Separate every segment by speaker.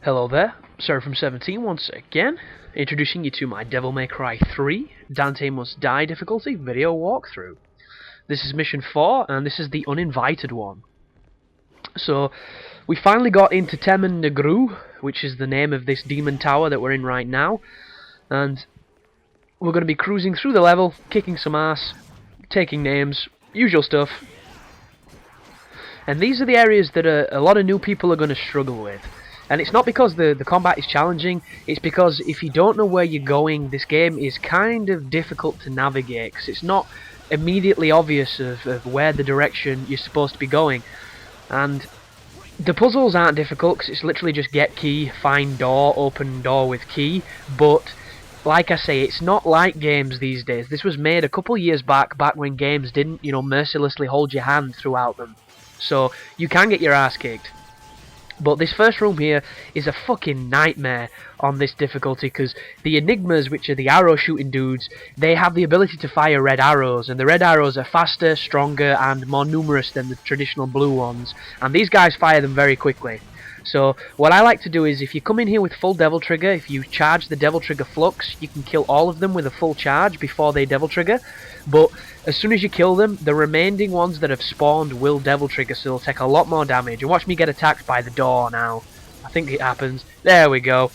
Speaker 1: Hello there, Sarah from 17 once again, introducing you to my Devil May Cry 3 Dante Must Die difficulty video walkthrough. This is mission 4, and this is the Uninvited one. So, we finally got into Temen Negru, which is the name of this demon tower that we're in right now, and we're going to be cruising through the level, kicking some ass, taking names, usual stuff. And these are the areas that a lot of new people are going to struggle with. And it's not because the combat is challenging, it's because if you don't know where you're going, this game is kind of difficult to navigate, because it's not immediately obvious of where the direction you're supposed to be going. And the puzzles aren't difficult, because it's literally just get key, find door, open door with key, but like I say, it's not like games these days. This was made a couple years back when games didn't, mercilessly hold your hand throughout them. So, you can get your ass kicked. But this first room here is a fucking nightmare on this difficulty, because the Enigmas, which are the arrow shooting dudes, they have the ability to fire red arrows, and the red arrows are faster, stronger, and more numerous than the traditional blue ones, and these guys fire them very quickly. So what I like to do is, if you come in here with full Devil Trigger, if you charge the Devil Trigger Flux, you can kill all of them with a full charge before they Devil Trigger, but as soon as you kill them, the remaining ones that have spawned will Devil Trigger, so they'll take a lot more damage. And watch me get attacked by the door now. I think it happens. There we go.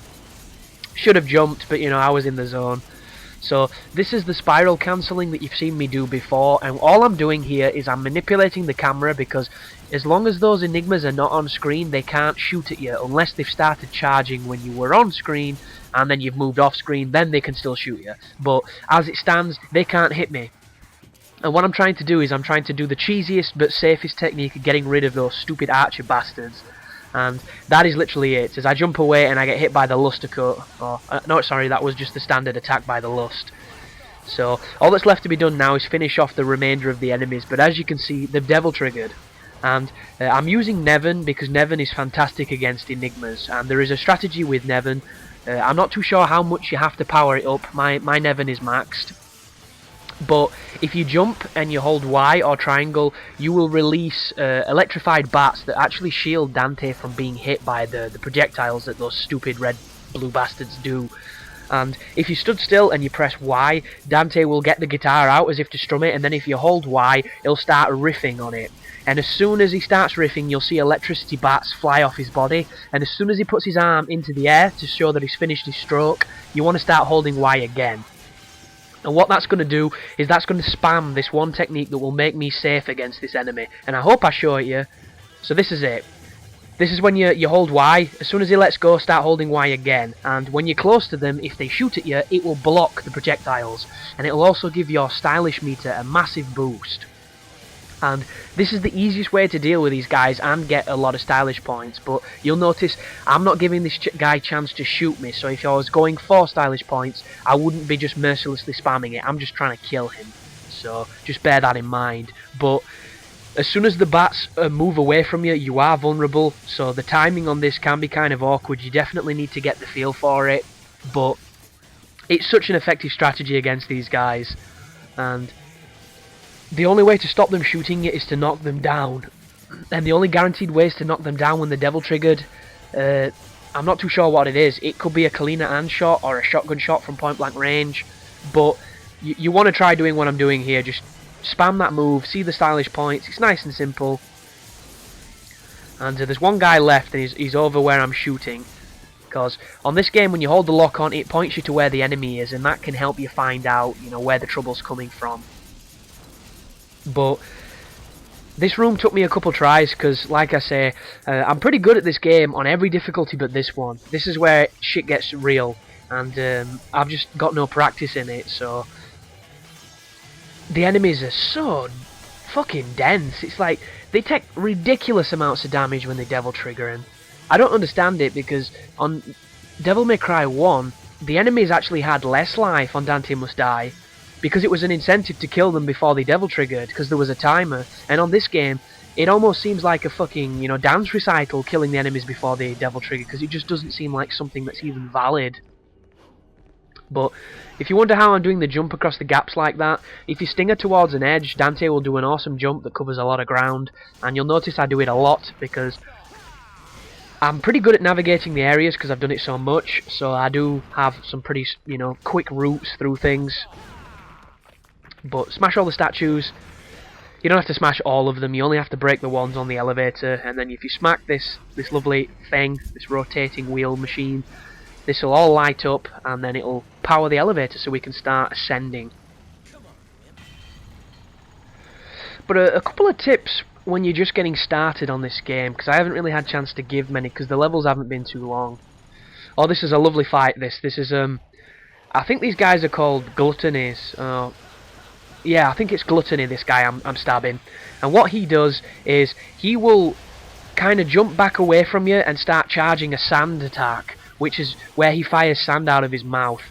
Speaker 1: Should have jumped, but I was in the zone. So this is the spiral cancelling that you've seen me do before, and all I'm doing here is I'm manipulating the camera, because as long as those Enigmas are not on screen, they can't shoot at you unless they've started charging when you were on screen and then you've moved off screen, then they can still shoot you. But as it stands, they can't hit me. And what I'm trying to do is I'm trying to do the cheesiest but safest technique of getting rid of those stupid archer bastards. And that is literally it. As I jump away and I get hit by the luster cut. No, sorry, that was just the standard attack by the lust. So all that's left to be done now is finish off the remainder of the enemies. But as you can see, they've Devil Triggered. And I'm using Nevin because Nevin is fantastic against Enigmas. And there is a strategy with Nevin. I'm not too sure how much you have to power it up. My Nevin is maxed. But if you jump and you hold Y or triangle, you will release electrified bats that actually shield Dante from being hit by the projectiles that those stupid red-blue bastards do. And if you stood still and you press Y, Dante will get the guitar out as if to strum it, and then if you hold Y, he'll start riffing on it. And as soon as he starts riffing, you'll see electricity bats fly off his body, and as soon as he puts his arm into the air to show that he's finished his stroke, you want to start holding Y again. And what that's going to do is that's going to spam this one technique that will make me safe against this enemy. And I hope I show it you. So this is it. This is when you hold Y. As soon as he lets go, start holding Y again. And when you're close to them, if they shoot at you, it will block the projectiles. And it will also give your stylish meter a massive boost. And this is the easiest way to deal with these guys and get a lot of stylish points. But you'll notice I'm not giving this guy a chance to shoot me. So if I was going for stylish points, I wouldn't be just mercilessly spamming it. I'm just trying to kill him. So just bear that in mind. But as soon as the bats move away from you, you are vulnerable. So the timing on this can be kind of awkward. You definitely need to get the feel for it. But it's such an effective strategy against these guys. And the only way to stop them shooting you is to knock them down. And the only guaranteed ways to knock them down when they're Devil Triggered, I'm not too sure what it is. It could be a Kalina Ann shot or a shotgun shot from point blank range. But you want to try doing what I'm doing here. Just spam that move, see the stylish points. It's nice and simple. And there's one guy left, and he's over where I'm shooting. Because on this game, when you hold the lock on, it points you to where the enemy is, and that can help you find out, where the trouble's coming from. But this room took me a couple tries, because like I say, I'm pretty good at this game on every difficulty but this one. This is where shit gets real, and I've just got no practice in it. So the enemies are so fucking dense. It's like they take ridiculous amounts of damage when they Devil Trigger, and I don't understand it, because on Devil May Cry 1 the enemies actually had less life on Dante Must Die, because it was an incentive to kill them before they Devil Triggered, because there was a timer. And on this game, it almost seems like a fucking, dance recital, killing the enemies before they Devil Trigger, because it just doesn't seem like something that's even valid. But if you wonder how I'm doing the jump across the gaps like that, if you stinger towards an edge, Dante will do an awesome jump that covers a lot of ground, and you'll notice I do it a lot, because I'm pretty good at navigating the areas because I've done it so much, so I do have some pretty, quick routes through things. But smash all the statues. You don't have to smash all of them, you only have to break the ones on the elevator, and then if you smack this lovely thing, this rotating wheel machine, this will all light up, and then it'll power the elevator so we can start ascending. But a couple of tips when you're just getting started on this game, because I haven't really had a chance to give many, because the levels haven't been too long. Oh, this is a lovely fight, this is, I think these guys are called gluttonies. Yeah, I think it's gluttony, this guy I'm stabbing. And what he does is, he will kind of jump back away from you and start charging a sand attack, which is where he fires sand out of his mouth.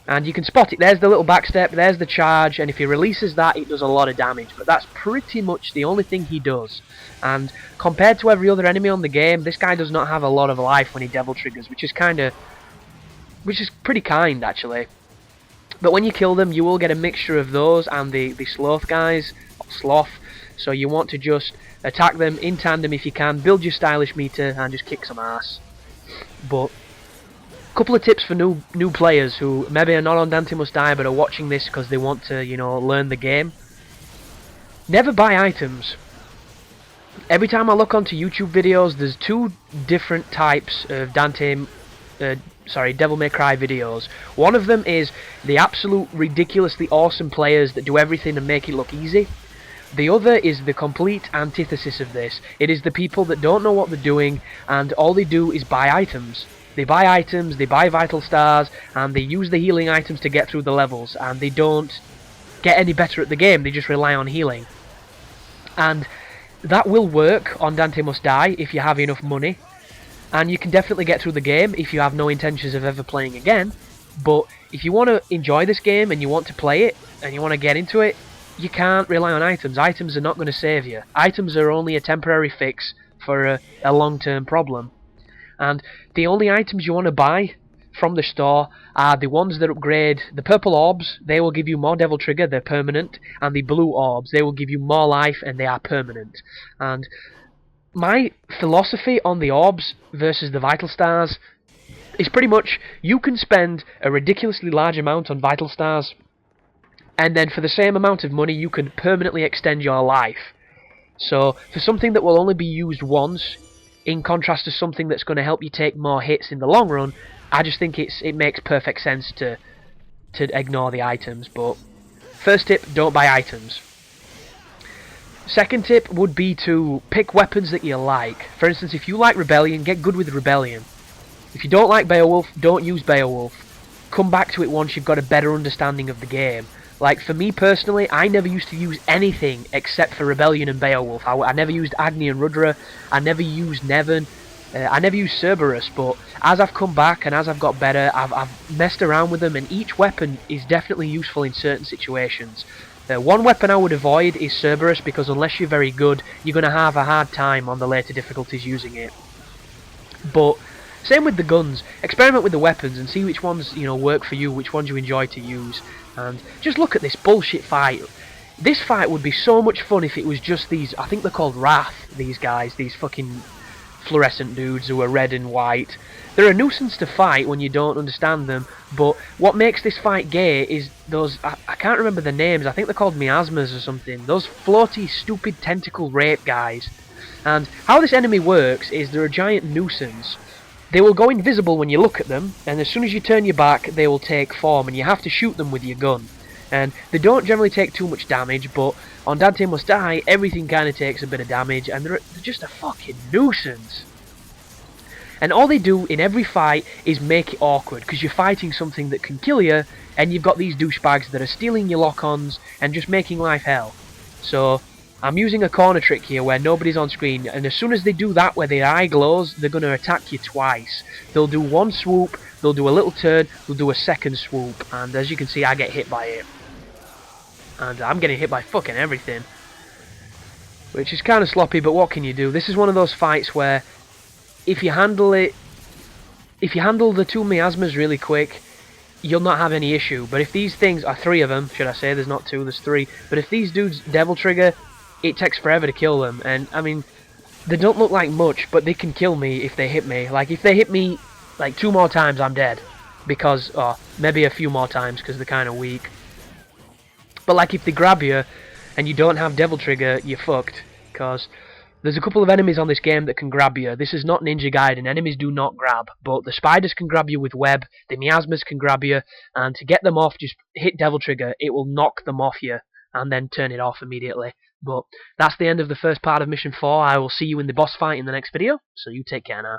Speaker 1: And you can spot it, there's the little backstep, there's the charge, and if he releases that, it does a lot of damage. But that's pretty much the only thing he does. And compared to every other enemy on the game, this guy does not have a lot of life when he devil triggers, which is pretty kind, actually. But when you kill them, you will get a mixture of those and the sloth guys, or sloth. So you want to just attack them in tandem if you can, build your stylish meter, and just kick some ass. But couple of tips for new players who maybe are not on Dante Must Die but are watching this because they want to, learn the game. Never buy items. Every time I look onto YouTube videos, there's two different types of Devil May Cry videos. One of them is the absolute ridiculously awesome players that do everything and make it look easy. The other is the complete antithesis of this. It is the people that don't know what they're doing and all they do is buy items. They buy items, they buy vital stars, and they use the healing items to get through the levels, and they don't get any better at the game, they just rely on healing. And that will work on Dante Must Die if you have enough money, and you can definitely get through the game if you have no intentions of ever playing again. But if you want to enjoy this game and you want to play it, and you want to get into it, you can't rely on items. Items are not going to save you. Items are only a temporary fix for a long-term problem. And the only items you want to buy from the store are the ones that upgrade the purple orbs. They will give you more devil trigger, they're permanent, and the blue orbs, they will give you more life and they are permanent. And my philosophy on the orbs versus the vital stars is pretty much you can spend a ridiculously large amount on vital stars, and then for the same amount of money you can permanently extend your life. So for something that will only be used once, in contrast to something that's going to help you take more hits in the long run, I just think it makes perfect sense to ignore the items. But first tip, don't buy items. Second tip would be to pick weapons that you like. For instance, if you like Rebellion, get good with Rebellion. If you don't like Beowulf, don't use Beowulf. Come back to it once you've got a better understanding of the game. Like, for me personally, I never used to use anything except for Rebellion and Beowulf. I never used Agni and Rudra, I never used Nevan, I never used Cerberus, but as I've come back and as I've got better, I've messed around with them, and each weapon is definitely useful in certain situations. One weapon I would avoid is Cerberus, because unless you're very good, you're going to have a hard time on the later difficulties using it. But same with the guns. Experiment with the weapons and see which ones work for you, which ones you enjoy to use. And just look at this bullshit fight. This fight would be so much fun if it was just these, I think they're called Wrath, these guys, these fucking fluorescent dudes who are red and white. They're a nuisance to fight when you don't understand them, but what makes this fight gay is those, I can't remember the names, I think they're called miasmas or something, those floaty, stupid tentacle rape guys. And how this enemy works is they're a giant nuisance. They will go invisible when you look at them, and as soon as you turn your back, they will take form, and you have to shoot them with your gun. And they don't generally take too much damage, but on Dante Must Die, everything kind of takes a bit of damage, and they're just a fucking nuisance. And all they do in every fight is make it awkward, because you're fighting something that can kill you, and you've got these douchebags that are stealing your lock-ons, and just making life hell. So I'm using a corner trick here where nobody's on screen, and as soon as they do that where their eye glows, they're going to attack you twice. They'll do one swoop, they'll do a little turn, they'll do a second swoop, and as you can see I get hit by it. And I'm getting hit by fucking everything, which is kind of sloppy, but what can you do? This is one of those fights where if you handle the two miasmas really quick, you'll not have any issue. But if these things are three of them, should I say, there's not two, there's three, but if these dudes devil trigger, it takes forever to kill them. And I mean, They don't look like much, but they can kill me if they hit me. Like, if they hit me, like, 2 more times, I'm dead. Because, or maybe a few more times, because they're kind of weak. But, like, if they grab you, and you don't have Devil Trigger, you're fucked. Because there's a couple of enemies on this game that can grab you. This is not Ninja Gaiden. Enemies do not grab. But the spiders can grab you with web, the miasmas can grab you, and to get them off, just hit Devil Trigger. It will knock them off you, and then turn it off immediately. But that's the end of the first part of Mission 4. I will see you in the boss fight in the next video, so you take care now.